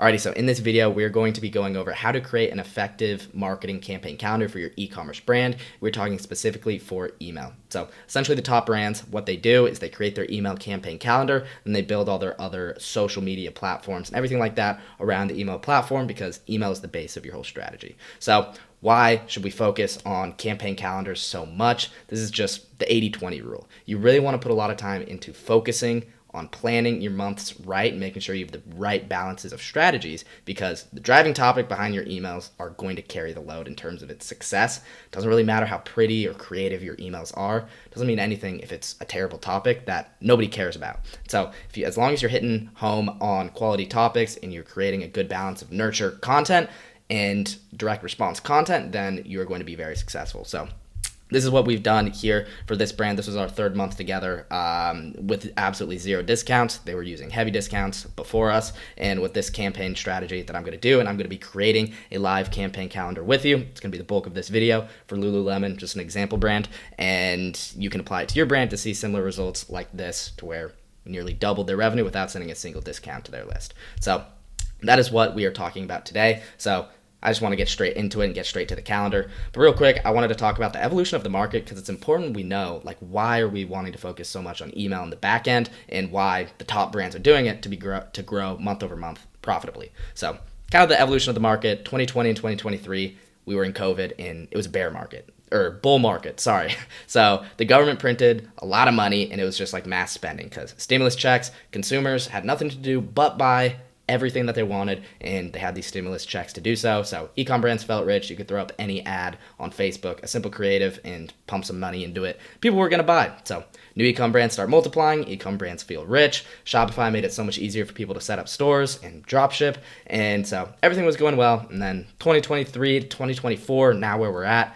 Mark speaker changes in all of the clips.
Speaker 1: Alrighty, so in this video, we're going to be going over how to create an effective marketing campaign calendar for your e-commerce brand. We're talking specifically for email. So essentially the top brands, what they do is they create their email campaign calendar, and they build all their other social media platforms and everything like that around the email platform, because email is the base of your whole strategy. So why should we focus on campaign calendars so much? This is just the 80-20 rule. You really want to put a lot of time into focusing on planning your months right and making sure you have the right balances of strategies, because the driving topic behind your emails are going to carry the load in terms of its success. It doesn't really matter how pretty or creative your emails are. It doesn't mean anything if it's a terrible topic that nobody cares about. So as long as you're hitting home on quality topics and you're creating a good balance of nurture content and direct response content, then you're going to be very successful. So this is what we've done here for this brand. This was our third month together with absolutely zero discounts. They were using heavy discounts before us. And with this campaign strategy that I'm going to do, and I'm going to be creating a live campaign calendar with you. It's going to be the bulk of this video for Lululemon, just an example brand. And you can apply it to your brand to see similar results like this, to where we nearly doubled their revenue without sending a single discount to their list. So that is what we are talking about today. So I just want to get straight into it and get straight to the calendar. But real quick, I wanted to talk about the evolution of the market, because it's important we know, like, why are we wanting to focus so much on email in the back end, and why the top brands are doing it to grow month over month profitably. So kind of the evolution of the market. 2020 and 2023, we were in COVID, and it was a bear market, or bull market, sorry. So the government printed a lot of money, and it was just like mass spending, because stimulus checks, consumers had nothing to do but buy everything that they wanted, and they had these stimulus checks to do so. So e-com brands felt rich. You could throw up any ad on Facebook, a simple creative, and pump some money into it. People were going to buy. So new e-com brands start multiplying. E-com brands feel rich. Shopify made it so much easier for people to set up stores and drop ship. And so everything was going well. And then 2023 to 2024, now where we're at,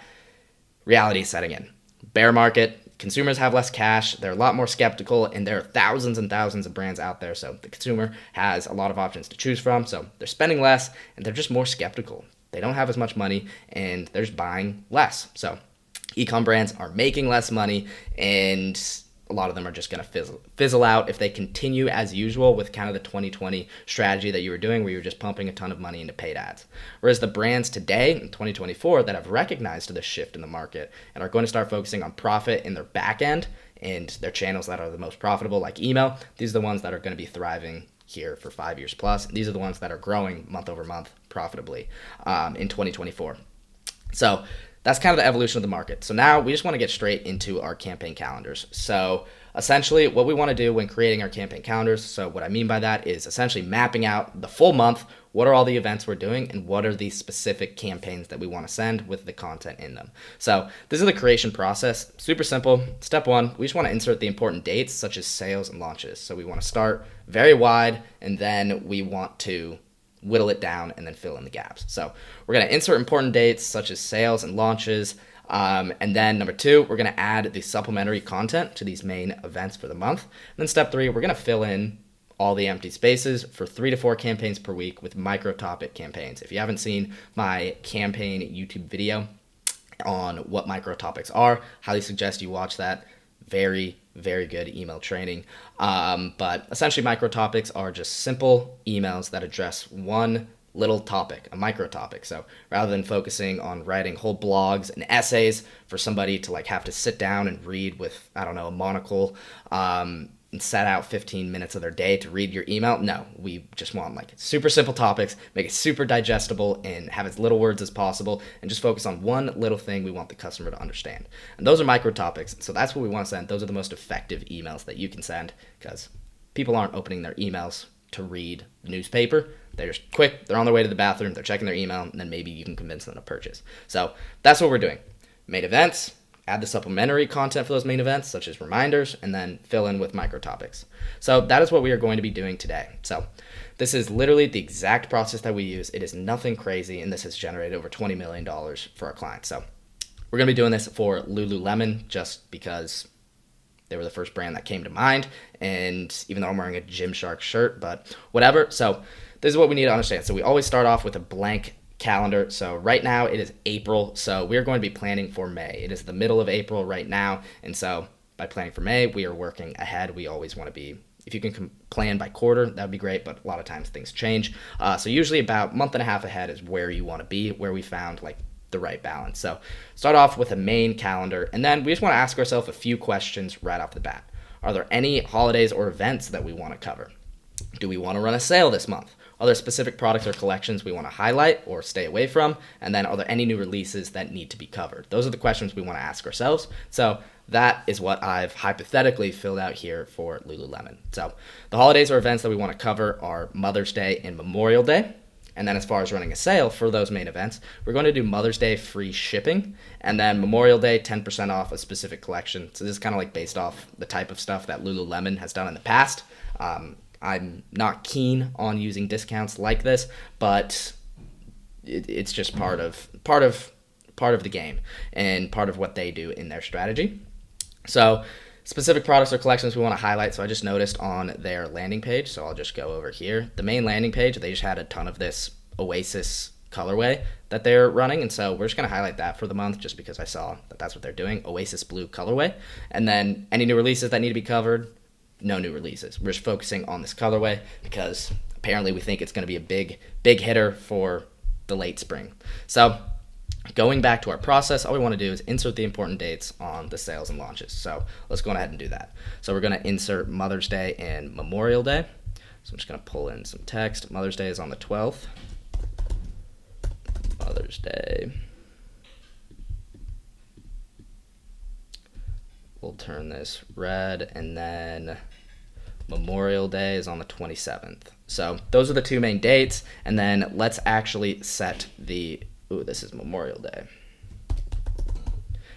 Speaker 1: reality is setting in. Bear market. Consumers have less cash, they're a lot more skeptical, and there are thousands and thousands of brands out there, so the consumer has a lot of options to choose from, so they're spending less, and they're just more skeptical. They don't have as much money, and they're just buying less. So e-com brands are making less money, and a lot of them are just going to fizzle out if they continue as usual with kind of the 2020 strategy that you were doing, where you were just pumping a ton of money into paid ads. Whereas the brands today in 2024 that have recognized the shift in the market and are going to start focusing on profit in their back end and their channels that are the most profitable, like email, these are the ones that are going to be thriving here for 5 years plus. These are the ones that are growing month over month profitably in 2024. So that's kind of the evolution of the market. So now we just want to get straight into our campaign calendars. So essentially what we want to do when creating our campaign calendars, so what I mean by that is essentially mapping out the full month. What are all the events we're doing, and what are the specific campaigns that we want to send with the content in them? So this is the creation process. Super simple. Step one, we just want to insert the important dates, such as sales and launches. So we want to start very wide, and then we want to whittle it down and then fill in the gaps. So we're going to insert important dates such as sales and launches. And then number two, we're going to add the supplementary content to these main events for the month. And then step three, we're going to fill in all the empty spaces for 3 to 4 campaigns per week with Microt Topic campaigns. If you haven't seen my campaign YouTube video on what Microt Topics are, highly suggest you watch that. Very, very good email training. But essentially Micro Topics are just simple emails that address one little topic, a micro topic. So rather than focusing on writing whole blogs and essays for somebody to like have to sit down and read with, I don't know, a monocle, and set out 15 minutes of their day to read your email. No, we just want like super simple topics, make it super digestible and have as little words as possible, and just focus on one little thing we want the customer to understand. And those are micro topics. So that's what we want to send. Those are the most effective emails that you can send, because people aren't opening their emails to read the newspaper. They're just quick. They're on their way to the bathroom. They're checking their email, and then maybe you can convince them to purchase. So that's what we're doing. Main events. Add the supplementary content for those main events, such as reminders, and then fill in with micro topics. So that is what we are going to be doing today. So this is literally the exact process that we use. It is nothing crazy, and this has generated over $20 million for our clients. So we're going to be doing this for Lululemon just because they were the first brand that came to mind, and even though I'm wearing a Gymshark shirt, but whatever. So this is what we need to understand. So we always start off with a blank calendar. So right now it is April, so we're going to be planning for May. It is the middle of April right now, and so by planning for May, we are working ahead. We always want to be If you can plan by quarter, that would be great, but a lot of times things change. So usually about a month and a half ahead is where you want to be, where we found like the right balance. So start off with a main calendar, and then we just want to ask ourselves a few questions right off the bat. Are there any holidays or events that we want to cover? Do we want to run a sale this month? Are there specific products or collections we want to highlight or stay away from? And then are there any new releases that need to be covered? Those are the questions we want to ask ourselves. So that is what I've hypothetically filled out here for Lululemon. So the holidays or events that we want to cover are Mother's Day and Memorial Day. And then as far as running a sale for those main events, we're going to do Mother's Day free shipping, and then Memorial Day 10% off a specific collection. So this is kind of like based off the type of stuff that Lululemon has done in the past. I'm not keen on using discounts like this, but it's just part of the game and part of what they do in their strategy. So specific products or collections we want to highlight. So I just noticed on their landing page, so I'll just go over here. The main landing page, they just had a ton of this Oasis colorway that they're running, and so we're just going to highlight that for the month just because I saw that that's what they're doing, Oasis blue colorway. And then any new releases that need to be covered, no new releases. We're just focusing on this colorway because apparently we think it's going to be a big hitter for the late spring. So going back to our process, all we want to do is insert the important dates on the sales and launches. So let's go ahead and do that. So we're going to insert Mother's Day and Memorial Day. So I'm just going to pull in some text. Mother's Day is on the 12th. Mother's Day. We'll turn this red, and then Memorial Day is on the 27th. So those are the two main dates, and then let's actually set the this is Memorial Day.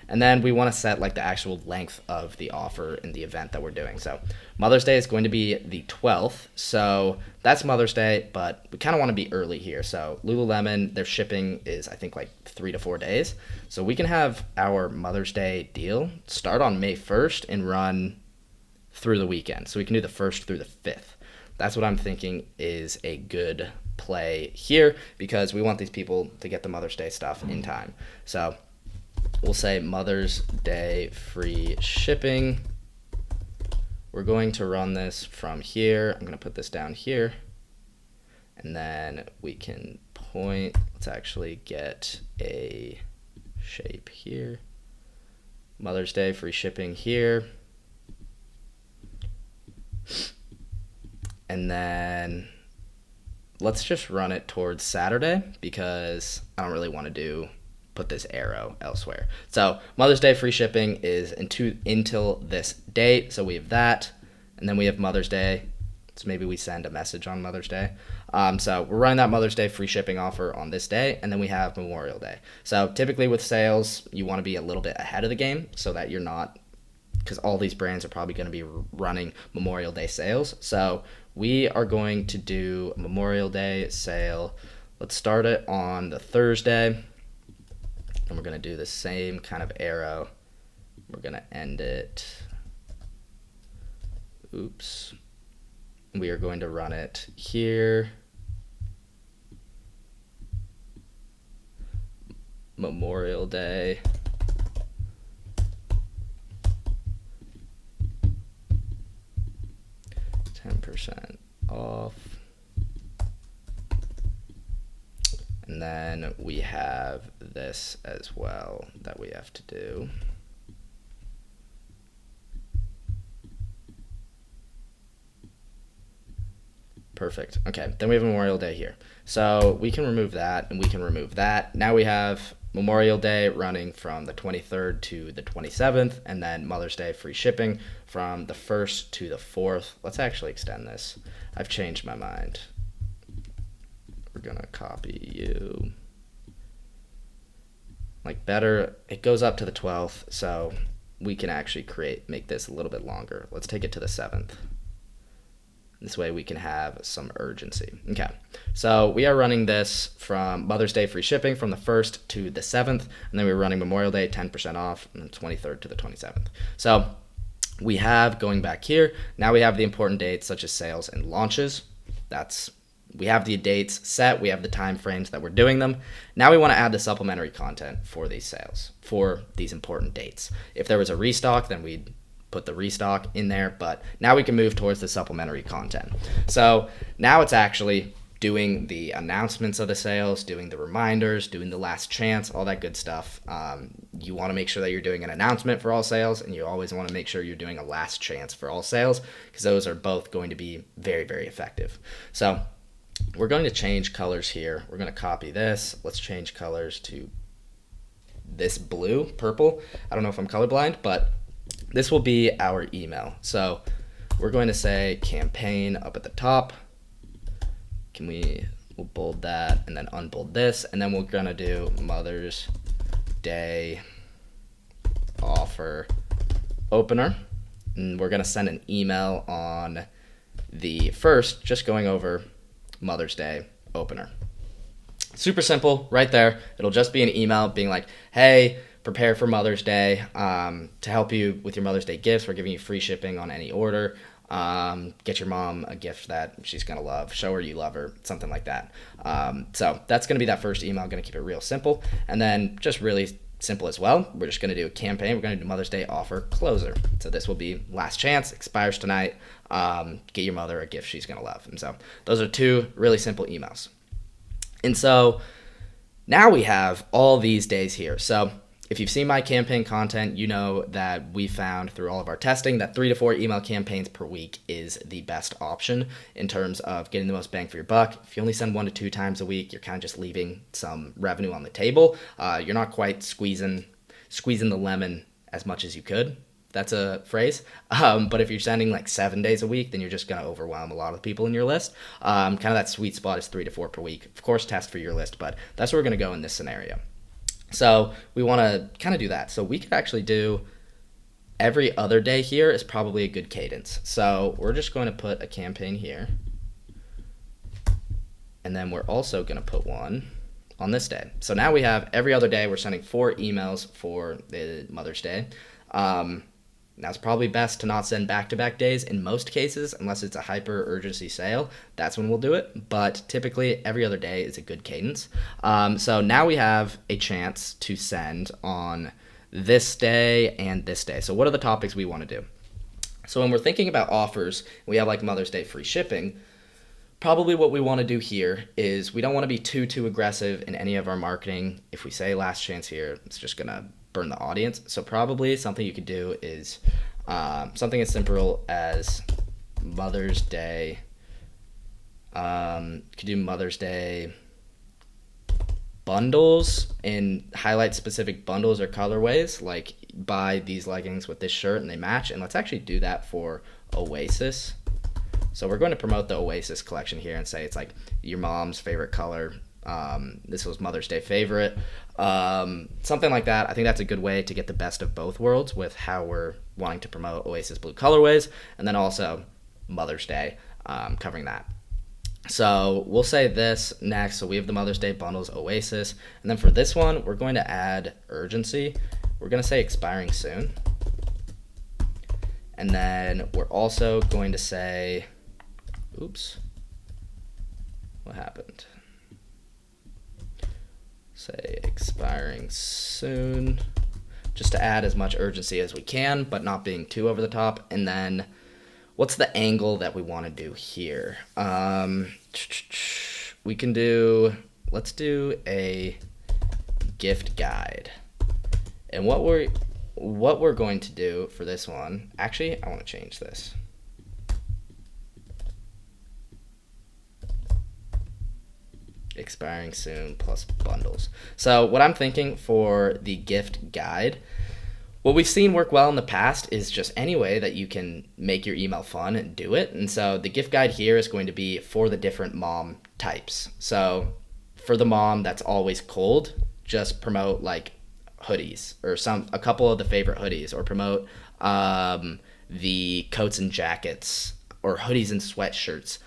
Speaker 1: And then we want to set like the actual length of the offer in the event that we're doing. So Mother's Day is going to be the 12th. So that's Mother's Day, but we kind of want to be early here. So Lululemon, their shipping is I think like 3 to 4 days. So we can have our Mother's Day deal start on May 1st and run through the weekend. So we can do the 1st through the 5th. That's what I'm thinking is a good play here because we want these people to get the Mother's Day stuff in time. So we'll say Mother's Day free shipping. We're going to run this from here. I'm going to put this down here. And then we can point. Let's actually get a shape here. Mother's Day free shipping here. And then let's just run it towards Saturday because I don't really want to put this arrow elsewhere. So Mother's Day free shipping is until this date. So we have that, and then we have Mother's Day. So maybe we send a message on Mother's Day. So we're running that Mother's Day free shipping offer on this day, and then we have Memorial Day. So typically with sales, you want to be a little bit ahead of the game so that you're not, because all these brands are probably going to be running Memorial Day sales. So we are going to do a Memorial Day sale. Let's start it on the Thursday. And we're going to do the same kind of arrow. We're going to end it. Oops. We are going to run it here. Memorial Day. %, off. And then we have this as well that we have to do. Perfect. Okay, then we have Memorial Day here. So we can remove that and we can remove that. Now we have Memorial Day running from the 23rd to the 27th, and then Mother's Day free shipping from the 1st to the 4th. Let's actually extend this. I've changed my mind. We're going to copy you. Like better, it goes up to the 12th, so we can actually make this a little bit longer. Let's take it to the 7th. This way we can have some urgency. Okay, so we are running this from Mother's Day free shipping from the 1st to the 7th, and then we're running Memorial Day 10% off from the 23rd to the 27th. So we have, going back here, now we have the important dates such as sales and launches. We have the dates set, we have the time frames that we're doing them. Now we want to add the supplementary content for these sales, for these important dates. If there was a restock, then we'd put the restock in there. But now we can move towards the supplementary content. So now it's actually doing the announcements of the sales, doing the reminders, doing the last chance, all that good stuff. You want to make sure that you're doing an announcement for all sales, and you always want to make sure you're doing a last chance for all sales, because those are both going to be very, very effective. So we're going to change colors here. We're going to copy this. Let's change colors to this blue, purple. I don't know if I'm colorblind, but this will be our email. So we're going to say campaign up at the top. We'll bold that and then unbold this, and then we're gonna do Mother's Day offer opener, and we're gonna send an email on the first, just going over Mother's Day opener. Super simple right there. It'll just be an email being like, hey, prepare for Mother's Day. To help you with your Mother's Day gifts, we're giving you free shipping on any order. Get your mom a gift that she's going to love, show her you love her, something like that. So that's going to be that first email. I'm going to keep it real simple. And then just really simple as well, we're just going to do a campaign. We're going to do Mother's Day offer closer. So this will be last chance, expires tonight. Get your mother a gift she's going to love. And so those are two really simple emails. And so now we have all these days here. So if you've seen my campaign content, you know that we found through all of our testing that 3 to 4 email campaigns per week is the best option in terms of getting the most bang for your buck. If you only send 1 to 2 times a week, you're kind of just leaving some revenue on the table. You're not quite squeezing the lemon as much as you could. That's a phrase. But if you're sending like 7 days a week, then you're just going to overwhelm a lot of people in your list. Kind of that sweet spot is 3 to 4 per week. Of course, test for your list, but that's where we're going to go in this scenario. So we want to kind of do that. So we could actually do every other day here is probably a good cadence. So we're just going to put a campaign here. And then we're also going to put one on this day. So now we have every other day, we're sending 4 emails for the Mother's Day. Now it's probably best to not send back-to-back days in most cases, unless it's a hyper urgency sale. That's when we'll do it. But typically every other day is a good cadence. So now we have a chance to send on this day and this day. So what are the topics we want to do? So when we're thinking about offers, we have like Mother's Day free shipping. Probably what we want to do here is we don't want to be too aggressive in any of our marketing. If we say last chance here, it's just going to burn the audience. So probably something you could do is something as simple as Mother's Day. You could do Mother's Day bundles and highlight specific bundles or colorways, like buy these leggings with this shirt and they match. And let's actually do that for Oasis. So we're going to promote the Oasis collection here and say it's like your mom's favorite color. This was Mother's Day favorite. Something like that. I think that's a good way to get the best of both worlds with how we're wanting to promote Oasis blue colorways, and then also Mother's Day, covering that. So we'll say this next. So we have the Mother's Day bundles, Oasis. And then for this one, we're going to add urgency. We're going to say expiring soon. And then we're also going to say, oops, what happened? Say expiring soon, just to add as much urgency as we can, but not being too over the top. And then what's the angle that we want to do here? We can do, let's do a gift guide. And what we're going to do for this one, actually, I want to change this. Expiring soon plus bundles. So what I'm thinking for the gift guide, what we've seen work well in the past is just any way that you can make your email fun and do it. And so the gift guide here is going to be for the different mom types. So for the mom that's always cold, just promote like hoodies or a couple of the favorite hoodies, or promote the coats and jackets or hoodies and sweatshirts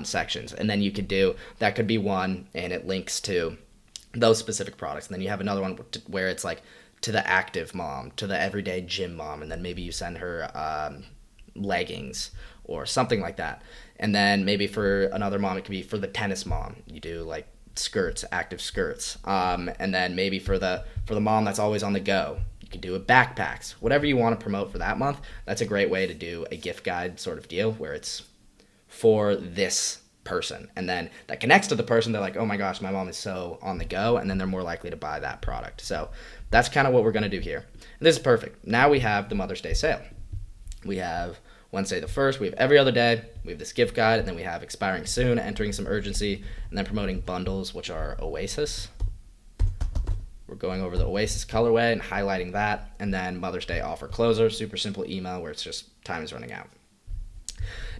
Speaker 1: sections. And then you could do, that could be one and it links to those specific products. And then you have another one where it's like to the active mom, to the everyday gym mom, and then maybe you send her leggings or something like that. And then maybe for another mom, it could be for the tennis mom, you do like skirts, active skirts. And then maybe for the mom that's always on the go, You could do a backpacks, whatever you want to promote for that month. That's a great way to do a gift guide sort of deal where it's for this person. And then that connects to the person. They're like, oh my gosh, my mom is so on the go. And then they're more likely to buy that product. So that's kind of what we're going to do here. And this is perfect. Now we have the Mother's Day sale. We have Wednesday the 1st. We have every other day. We have this gift guide. And then we have expiring soon, entering some urgency, and then promoting bundles, which are Oasis. We're going over the Oasis colorway and highlighting that. And then Mother's Day offer closer, super simple email where it's just time is running out.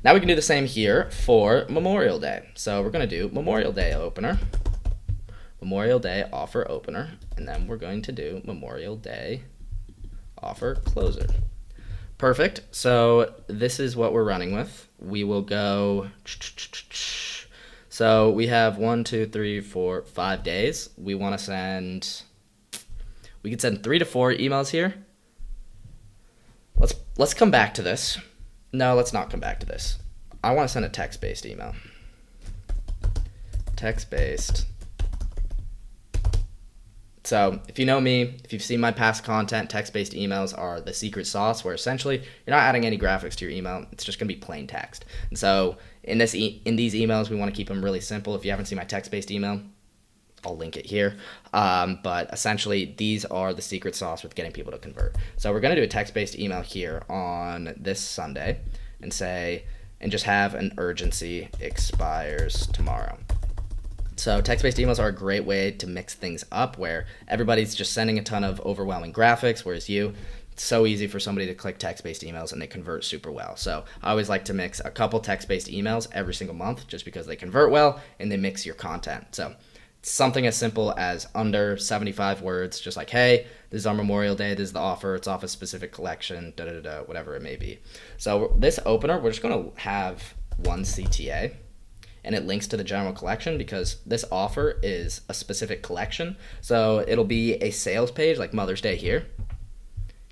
Speaker 1: Now we can do the same here for Memorial Day. So we're going to do Memorial Day opener, Memorial Day offer opener, and then we're going to do Memorial Day offer closer. Perfect. So this is what we're running with. We will go, so we have 1, 2, 3, 4, 5 days. We want to send, we could send 3 to 4 emails here. Let's come back to this. No, let's not come back to this. I want to send a text-based email. Text-based. So if you know me, if you've seen my past content, text-based emails are the secret sauce where essentially you're not adding any graphics to your email. It's just going to be plain text. And so in these emails, we want to keep them really simple. If you haven't seen my text-based email, I'll link it here. But essentially, these are the secret sauce with getting people to convert. So we're going to do a text-based email here on this Sunday and say, and just have an urgency expires tomorrow. So text-based emails are a great way to mix things up where everybody's just sending a ton of overwhelming graphics, whereas it's so easy for somebody to click text-based emails and they convert super well. So I always like to mix a couple text-based emails every single month just because they convert well and they mix your content. So something as simple as under 75 words, just like, hey, this is our Memorial Day, this is the offer, it's off a specific collection, whatever it may be. So this opener, we're just going to have one CTA, and it links to the general collection because this offer is a specific collection. So it'll be a sales page like Mother's Day here,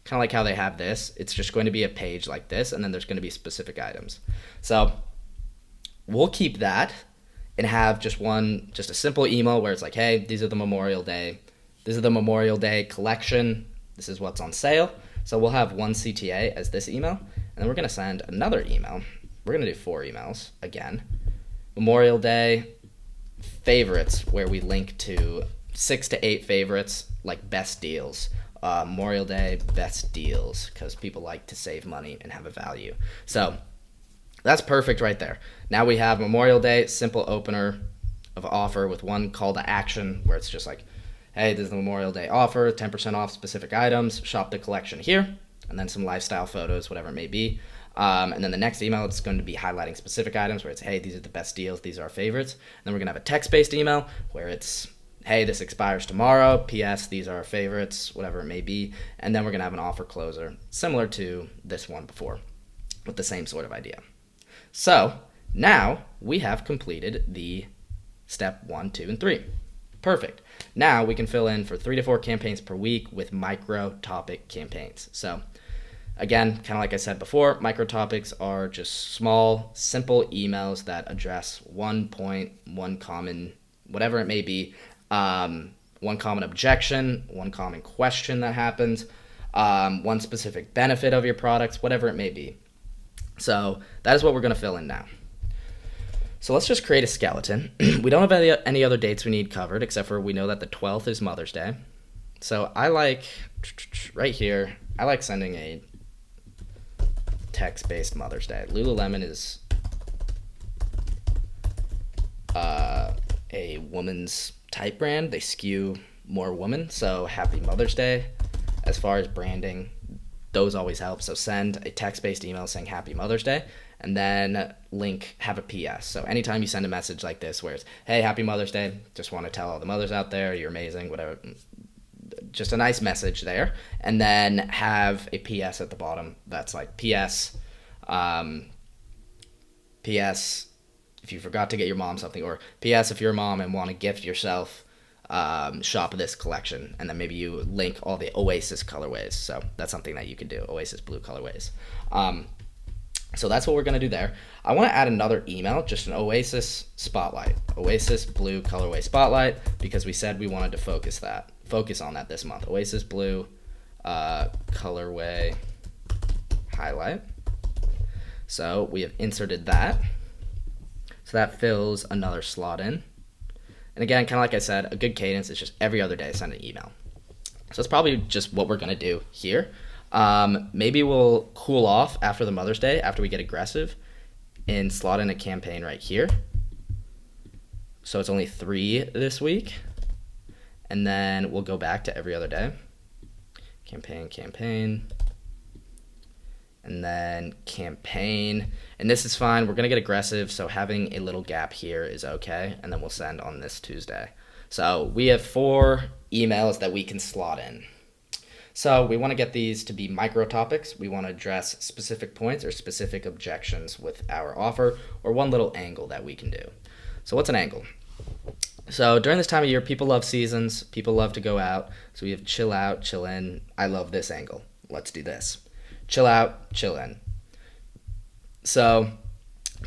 Speaker 1: kind of like how they have this. It's just going to be a page like this, and then there's going to be specific items. So we'll keep that and have just a simple email where it's like, hey, these are the Memorial Day. This is the Memorial Day collection. This is what's on sale. So we'll have one CTA as this email, and then we're going to send another email. We're going to do 4 emails again. Memorial Day favorites, where we link to 6 to 8 favorites, like best deals. Memorial Day best deals, because people like to save money and have a value. So that's perfect right there. Now we have Memorial Day, simple opener of offer with one call to action where it's just like, hey, this is the Memorial Day offer, 10% off specific items, shop the collection here, and then some lifestyle photos, whatever it may be. And then the next email, it's going to be highlighting specific items where it's, hey, these are the best deals, these are our favorites. And then we're going to have a text-based email where it's, hey, this expires tomorrow, P.S., these are our favorites, whatever it may be. And then we're going to have an offer closer, similar to this one before, with the same sort of idea. So now we have completed the step 1, 2, and 3. Perfect. Now we can fill in for 3 to 4 campaigns per week with Microt Topic campaigns. So again, kind of like I said before, Microt Topics are just small, simple emails that address one point, one common, whatever it may be, one common objection, one common question that happens, one specific benefit of your products, whatever it may be. So that is what we're going to fill in now. So let's just create a skeleton. We don't have any other dates we need covered, except for we know that the 12th is Mother's Day. So I like, right here, I like sending a text-based Mother's Day. Lululemon is a woman's type brand. They skew more woman, so happy Mother's Day. As far as branding, those always help. So send a text-based email saying happy Mother's Day, and then have a PS. So anytime you send a message like this where it's, hey, happy Mother's Day, just want to tell all the mothers out there, you're amazing, whatever, just a nice message there. And then have a PS at the bottom that's like, PS, if you forgot to get your mom something, or PS, if you're a mom and want to gift yourself, shop this collection. And then maybe you link all the Oasis colorways. So that's something that you could do, Oasis blue colorways. So that's what we're going to do there. I want to add another email, just an Oasis spotlight, Oasis blue colorway spotlight, because we said we wanted to focus on that this month. Oasis blue colorway highlight. So we have inserted that. So that fills another slot in. And again, kind of like I said, a good cadence is just every other day send an email. So that's probably just what we're going to do here. Maybe we'll cool off after the Mother's Day, after we get aggressive, and slot in a campaign right here. So it's only 3 this week. And then we'll go back to every other day. Campaign. And then campaign. And this is fine. We're going to get aggressive, so having a little gap here is okay. And then we'll send on this Tuesday. So we have 4 emails that we can slot in. So we want to get these to be micro topics. We want to address specific points or specific objections with our offer, or one little angle that we can do. So what's an angle? So during this time of year, people love seasons. People love to go out. So we have chill out, chill in. I love this angle. Let's do this. Chill out, chill in. So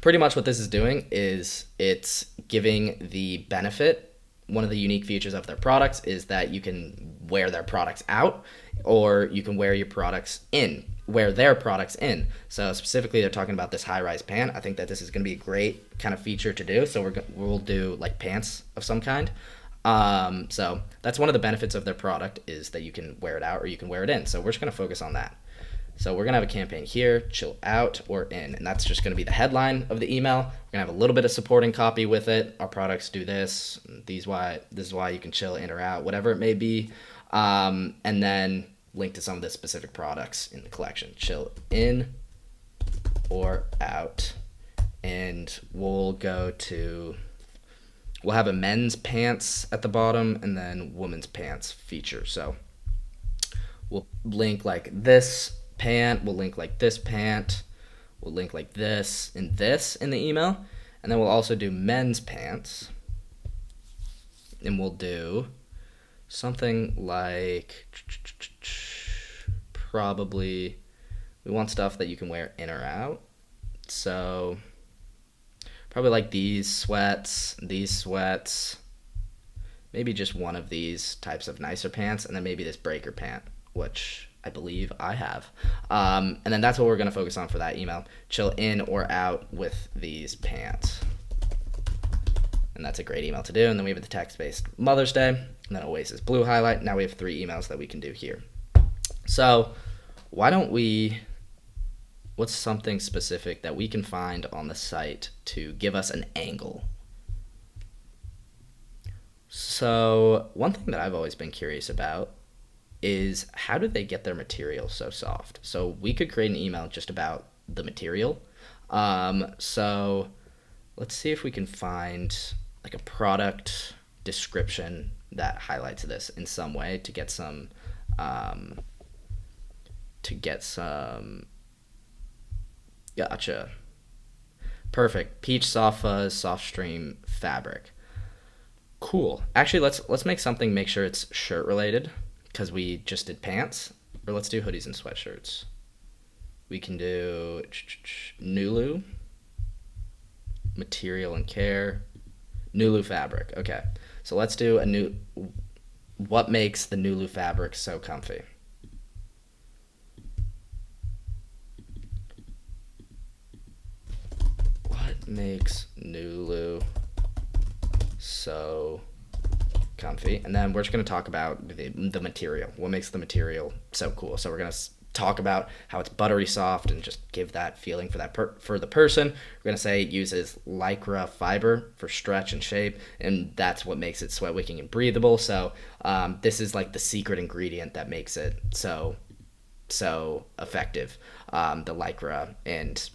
Speaker 1: pretty much what this is doing is it's giving the benefit. One of the unique features of their products is that you can wear their products out, or you can wear your products in, wear their products in. So specifically, they're talking about this high-rise pant. I think that this is going to be a great kind of feature to do. So we'll do like pants of some kind. So that's one of the benefits of their product, is that you can wear it out or you can wear it in. So we're just going to focus on that. So we're going to have a campaign here, chill out or in, and that's just going to be the headline of the email. We're going to have a little bit of supporting copy with it. Our products do this. This is why you can chill in or out, whatever it may be. And then link to some of the specific products in the collection. Chill in or out. And we'll have a men's pants at the bottom and then women's pants feature. So we'll link like this pant, we'll link like this pant, we'll link like this in the email, and then we'll also do men's pants, and we'll do something like, probably, we want stuff that you can wear in or out, so probably like these sweats, maybe just one of these types of nicer pants, and then maybe this breaker pant, which I believe I have. And then that's what we're going to focus on for that email. Chill in or out with these pants. And that's a great email to do. And then we have the text-based Mother's Day, and then Oasis Blue highlight. Now we have 3 emails that we can do here. So what's something specific that we can find on the site to give us an angle? So one thing that I've always been curious about is, how do they get their material so soft? So we could create an email just about the material. So let's see if we can find like a product description that highlights this in some way to get some gotcha. Perfect. Peach soft fuzz, soft stream fabric. Cool. Actually, let's make sure it's shirt related, because we just did pants. Or let's do hoodies and sweatshirts. We can do Lulu, material and care, Lulu fabric. Okay, so let's do what makes the Lulu fabric so comfy? What makes Lulu so comfy? And then we're just going to talk about the material. What makes the material so cool? So we're going to talk about how it's buttery soft and just give that feeling for the person. We're going to say it uses Lyra fiber for stretch and shape, and that's what makes it sweat wicking and breathable. So this is like the secret ingredient that makes it so effective, the Lyra. And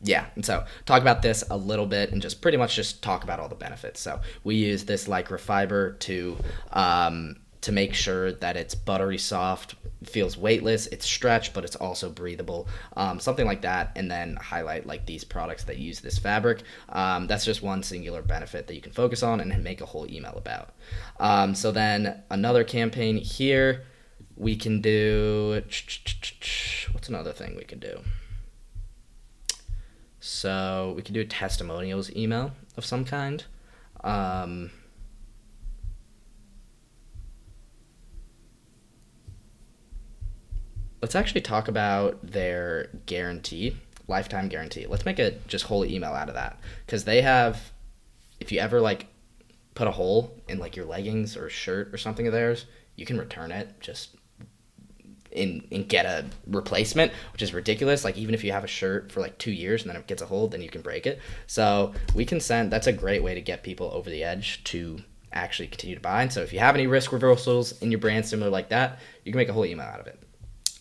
Speaker 1: yeah, and so talk about this a little bit and just pretty much just talk about all the benefits. So we use this Lyra fiber to make sure that it's buttery soft, feels weightless, it's stretched, but it's also breathable, something like that, and then highlight like these products that use this fabric. That's just one singular benefit that you can focus on and make a whole email about. So then another campaign here, we can do, what's another thing we can do? So we can do a testimonials email of some kind. let's actually talk about their guarantee, lifetime guarantee. Let's make a just whole email out of that, because they have, if you ever like put a hole in like your leggings or shirt or something of theirs, you can return it just and get a replacement, which is ridiculous. Like even if you have a shirt for like 2 years and then it gets a hole, then you can break it. So we can send, that's a great way to get people over the edge to actually continue to buy. And so if you have any risk reversals in your brand similar like that, you can make a whole email out of it.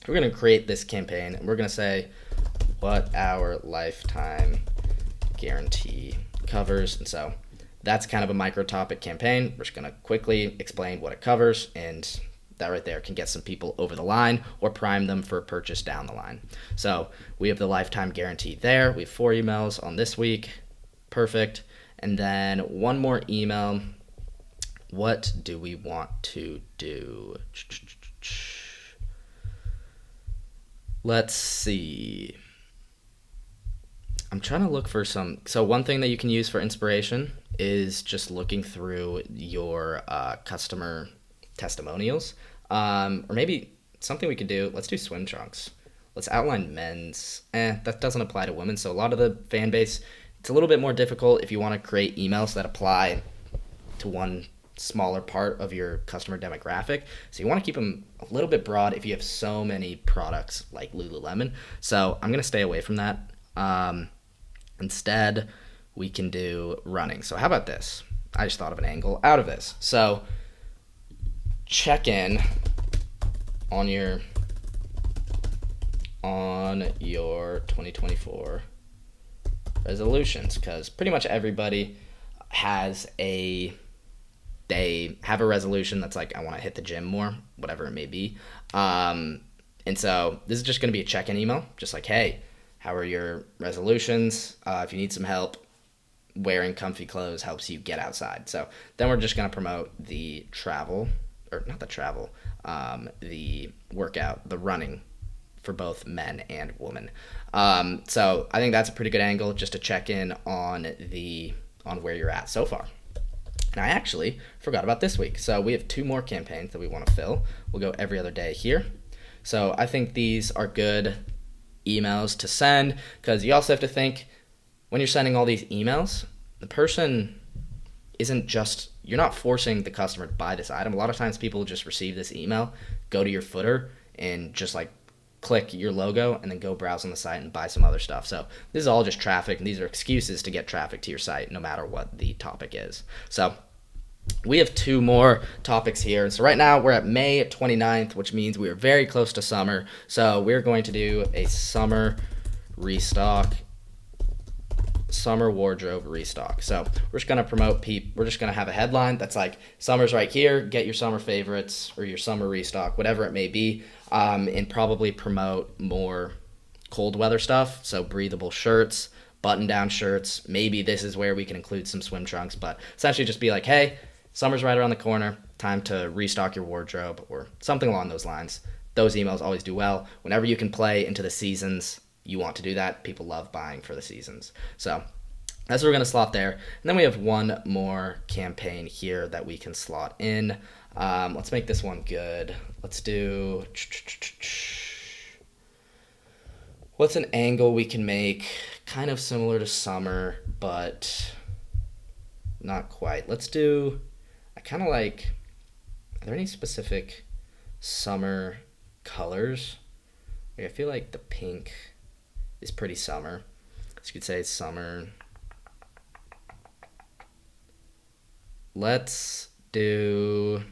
Speaker 1: We're going to create this campaign and we're going to say what our lifetime guarantee covers. And so that's kind of a micro topic campaign. We're just going to quickly explain what it covers, and that right there can get some people over the line or prime them for a purchase down the line. So we have the lifetime guarantee there. We have 4 emails on this week. Perfect. And then one more email. What do we want to do? Let's see. I'm trying to look for some. So one thing that you can use for inspiration is just looking through your customer testimonials, or maybe something we could do. Let's do swim trunks. Let's outline men's. That doesn't apply to women. So a lot of the fan base, it's a little bit more difficult if you want to create emails that apply to one smaller part of your customer demographic. So you want to keep them a little bit broad if you have so many products like Lululemon. So I'm going to stay away from that. Instead, we can do running. So how about this? I just thought of an angle out of this. So check in on your 2024 resolutions, because pretty much everybody they have a resolution that's like, I want to hit the gym more, whatever it may be. And so this is just going to be a check-in email, just like, hey, how are your resolutions? If you need some help, wearing comfy clothes helps you get outside. So then we're just going to promote the the workout, the running for both men and women. So I think that's a pretty good angle just to check in on where you're at so far. And I actually forgot about this week. So we have 2 more campaigns that we want to fill. We'll go every other day here. So I think these are good emails to send, because you also have to think when you're sending all these emails, the person isn't just, you're not forcing the customer to buy this item. A lot of times people just receive this email, go to your footer, and just like click your logo and then go browse on the site and buy some other stuff. So this is all just traffic, and these are excuses to get traffic to your site no matter what the topic is. So we have 2 more topics here. And so right now we're at May 29th, which means we are very close to summer. So we're going to do a summer restock, summer wardrobe restock. So we're just going to promote we're just going to have a headline that's like, summer's right here, get your summer favorites or your summer restock, whatever it may be, and probably promote more cold weather stuff. So breathable shirts, button down shirts. Maybe this is where we can include some swim trunks, but essentially just be like, hey, summer's right around the corner, time to restock your wardrobe or something along those lines. Those emails always do well. Whenever you can play into the seasons, you want to do that. People love buying for the seasons. So that's what we're going to slot there. And then we have 1 more campaign here that we can slot in. Let's make this one good. Let's do, what's an angle we can make kind of similar to summer, but not quite. Let's do, I kind of like, are there any specific summer colors? Like, I feel like the pink is pretty summer. So you could say summer. Let's do,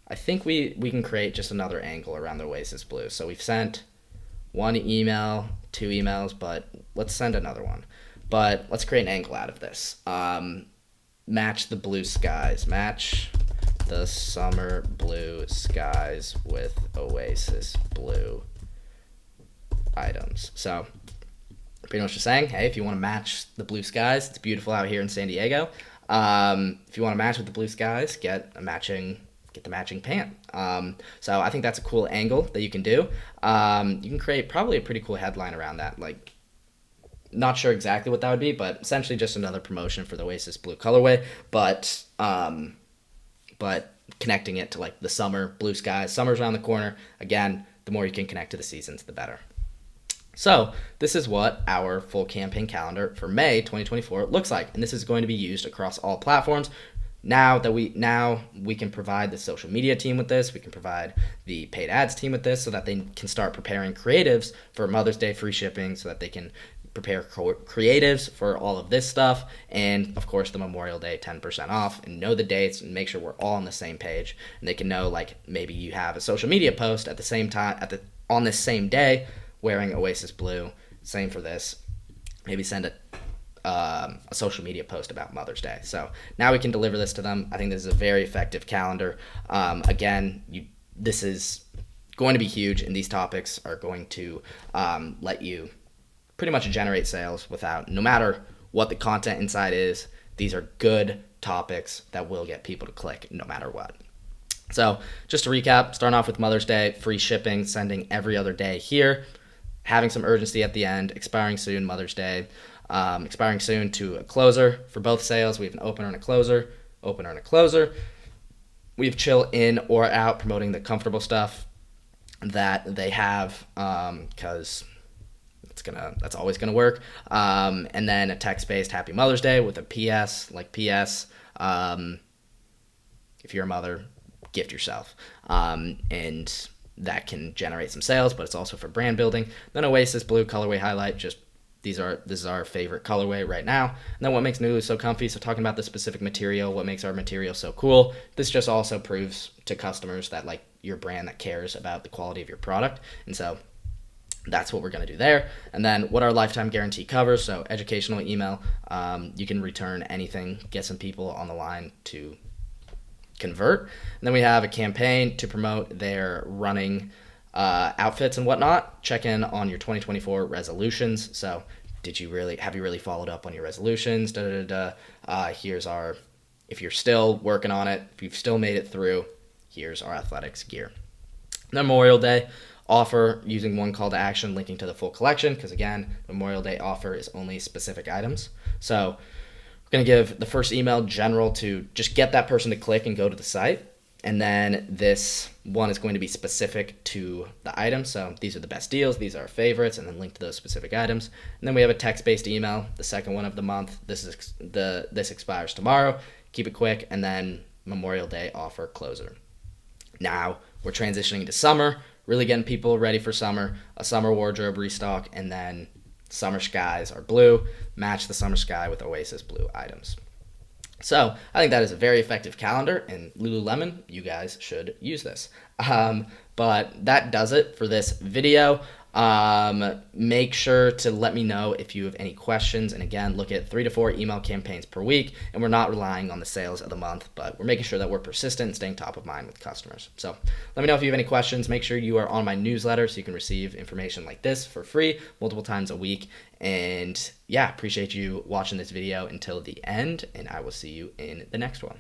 Speaker 1: I think we can create just another angle around the Oasis Blue. So we've sent 1 email, 2 emails, but let's send another one. But let's create an angle out of this. Match the blue skies. Match the summer blue skies with Oasis Blue items. So pretty much just saying, hey, if you want to match the blue skies, it's beautiful out here in San Diego. If you want to match with the blue skies, get the matching pant. So I think that's a cool angle that you can do. You can create probably a pretty cool headline around that. Like, not sure exactly what that would be, but essentially just another promotion for the Oasis Blue colorway. But connecting it to like the summer, blue skies, summer's around the corner. Again, the more you can connect to the seasons, the better. So this is what our full campaign calendar for May 2024 looks like, and this is going to be used across all platforms. Now we can provide the social media team with this, we can provide the paid ads team with this, so that they can start preparing creatives for Mother's Day free shipping, so that they can prepare creatives for all of this stuff, and of course the Memorial Day 10% off, and know the dates and make sure we're all on the same page. And they can know, like, maybe you have a social media post at the same time on this same day wearing Oasis Blue. Same for this. Maybe send a social media post about Mother's Day. So now we can deliver this to them. I think this is a very effective calendar. Again, this is going to be huge, and these topics are going to let you pretty much generate sales no matter what the content inside is. These are good topics that will get people to click no matter what. So just to recap, starting off with Mother's Day, free shipping, sending every other day here, having some urgency at the end, expiring soon, Mother's Day, expiring soon to a closer for both sales. We have an opener and a closer, We have chill in or out, promoting the comfortable stuff that they have, because that's always gonna work. And then a text-based Happy Mother's Day with a PS, like PS, if you're a mother, gift yourself. And that can generate some sales, but it's also for brand building. Then Oasis Blue colorway highlight, this is our favorite colorway right now. And then what makes Lulu so comfy, so talking about the specific material, what makes our material so cool. This just also proves to customers that, like, you're a brand that cares about the quality of your product. And so that's what we're going to do there. And then what our lifetime guarantee covers, so educational email, you can return anything, get some people on the line to convert. And then we have a campaign to promote their running outfits and whatnot. Check in on your 2024 resolutions. So have you really followed up on your resolutions? Here's if you're still working on it, if you've still made it through, here's our athletics gear. Memorial Day offer, using one call to action linking to the full collection, because again, Memorial Day offer is only specific items. So we're going to give the first email general to just get that person to click and go to the site. And then this one is going to be specific to the item. So these are the best deals, these are our favorites, and then link to those specific items. And then we have a text-based email, the second one of the month. This expires tomorrow. Keep it quick. And then Memorial Day offer closer. Now we're transitioning to summer, really getting people ready for summer, a summer wardrobe restock, and then summer skies are blue. Match the summer sky with Oasis Blue items. So I think that is a very effective calendar, and Lululemon, you guys should use this. But that does it for this video. Make sure to let me know if you have any questions. And again, look at 3 to 4 email campaigns per week, and we're not relying on the sales of the month, but we're making sure that we're persistent and staying top of mind with customers. So let me know if you have any questions. Make sure you are on my newsletter so you can receive information like this for free multiple times a week. And yeah, appreciate you watching this video until the end, and I will see you in the next one.